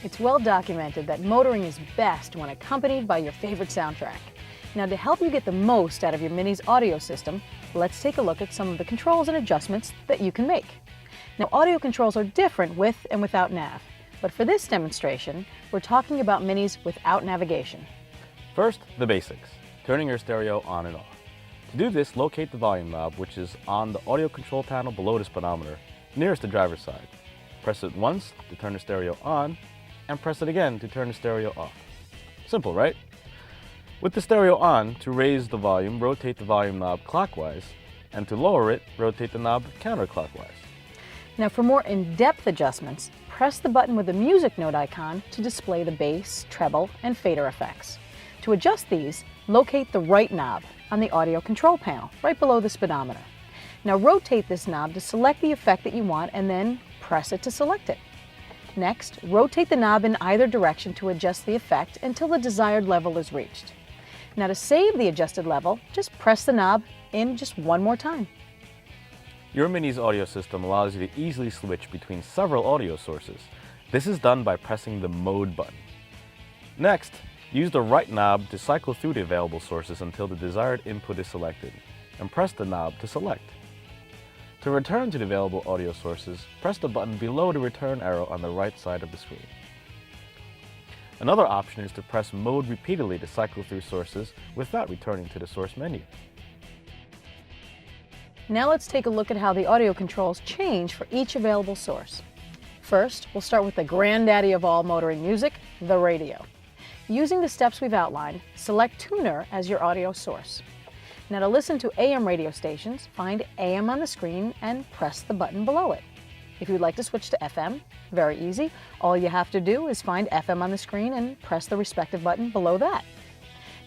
It's well documented that motoring is best when accompanied by your favorite soundtrack. Now, to help you get the most out of your Mini's audio system, let's take a look at some of the controls and adjustments that you can make. Now, audio controls are different with and without nav, but for this demonstration, we're talking about Minis without navigation. First, the basics, turning your stereo on and off. To do this, locate the volume knob, which is on the audio control panel below the speedometer, nearest the driver's side. Press it once to turn the stereo on, and press it again to turn the stereo off. Simple, right? With the stereo on, to raise the volume, rotate the volume knob clockwise, and to lower it, rotate the knob counterclockwise. Now, for more in-depth adjustments, press the button with the music note icon to display the bass, treble, and fader effects. To adjust these, locate the right knob on the audio control panel, right below the speedometer. Now, rotate this knob to select the effect that you want and then press it to select it. Next, rotate the knob in either direction to adjust the effect until the desired level is reached. Now, to save the adjusted level, just press the knob in just one more time. Your Mini's audio system allows you to easily switch between several audio sources. This is done by pressing the mode button. Next, use the right knob to cycle through the available sources until the desired input is selected, and press the knob to select. To return to the available audio sources, press the button below the return arrow on the right side of the screen. Another option is to press mode repeatedly to cycle through sources without returning to the source menu. Now let's take a look at how the audio controls change for each available source. First, we'll start with the granddaddy of all motoring music, the radio. Using the steps we've outlined, select Tuner as your audio source. Now, to listen to AM radio stations, find AM on the screen and press the button below it. If you'd like to switch to FM, very easy. All you have to do is find FM on the screen and press the respective button below that.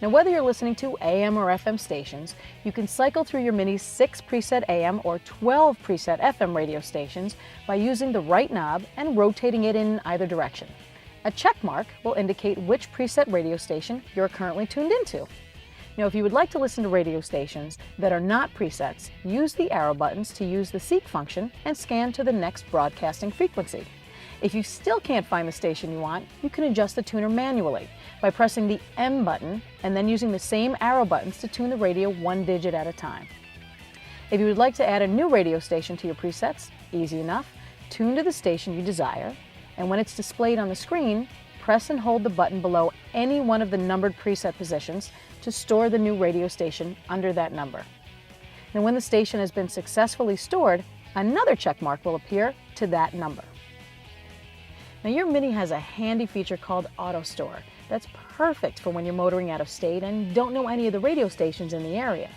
Now, whether you're listening to AM or FM stations, you can cycle through your Mini's 6 preset AM or 12 preset FM radio stations by using the right knob and rotating it in either direction. A check mark will indicate which preset radio station you're currently tuned into. Now, if you would like to listen to radio stations that are not presets, use the arrow buttons to use the seek function and scan to the next broadcasting frequency. If you still can't find the station you want, you can adjust the tuner manually by pressing the M button and then using the same arrow buttons to tune the radio one digit at a time. If you would like to add a new radio station to your presets, easy enough. Tune to the station you desire, and when it's displayed on the screen, press and hold the button below any one of the numbered preset positions to store the new radio station under that number. Now, when the station has been successfully stored, another check mark will appear to that number. Now, your Mini has a handy feature called Auto Store that's perfect for when you're motoring out of state and don't know any of the radio stations in the area.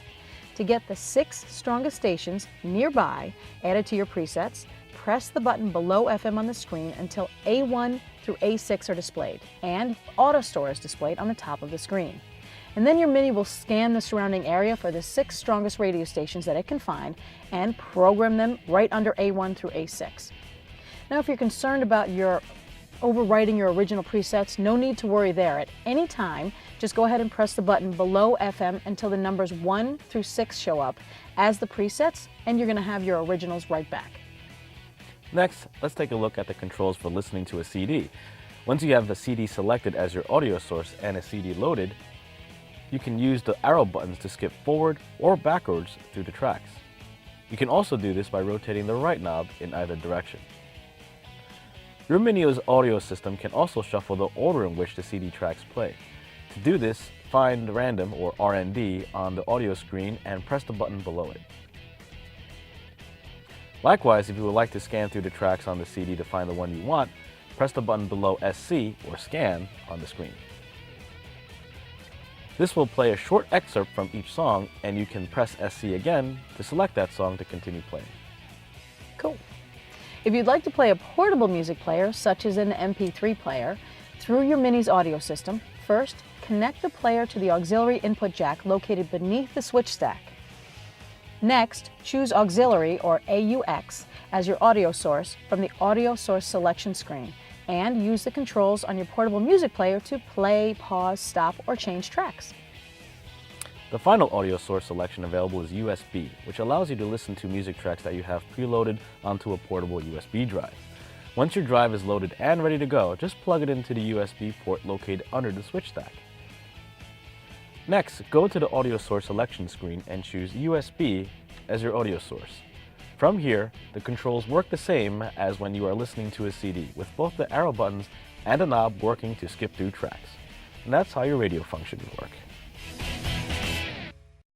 To get the 6 strongest stations nearby added to your presets, press the button below FM on the screen until A1 through A6 are displayed, and Auto Store is displayed on the top of the screen. And then your Mini will scan the surrounding area for the 6 strongest radio stations that it can find and program them right under A1 through A6. Now, if you're concerned about overwriting your original presets, no need to worry there. At any time, just go ahead and press the button below FM until the numbers 1 through 6 show up as the presets, and you're going to have your originals right back. Next, let's take a look at the controls for listening to a CD. Once you have the CD selected as your audio source and a CD loaded, you can use the arrow buttons to skip forward or backwards through the tracks. You can also do this by rotating the right knob in either direction. Your Mini's audio system can also shuffle the order in which the CD tracks play. To do this, find Random or RND on the audio screen and press the button below it. Likewise, if you would like to scan through the tracks on the CD to find the one you want, press the button below SC or Scan on the screen. This will play a short excerpt from each song, and you can press SC again to select that song to continue playing. Cool. If you'd like to play a portable music player, such as an MP3 player, through your Mini's audio system, first, connect the player to the auxiliary input jack located beneath the switch stack. Next, choose Auxiliary, or AUX, as your audio source from the Audio Source Selection screen, and use the controls on your portable music player to play, pause, stop, or change tracks. The final audio source selection available is USB, which allows you to listen to music tracks that you have preloaded onto a portable USB drive. Once your drive is loaded and ready to go, just plug it into the USB port located under the switch stack. Next, go to the audio source selection screen and choose USB as your audio source. From here, the controls work the same as when you are listening to a CD, with both the arrow buttons and a knob working to skip through tracks. And that's how your radio functions work.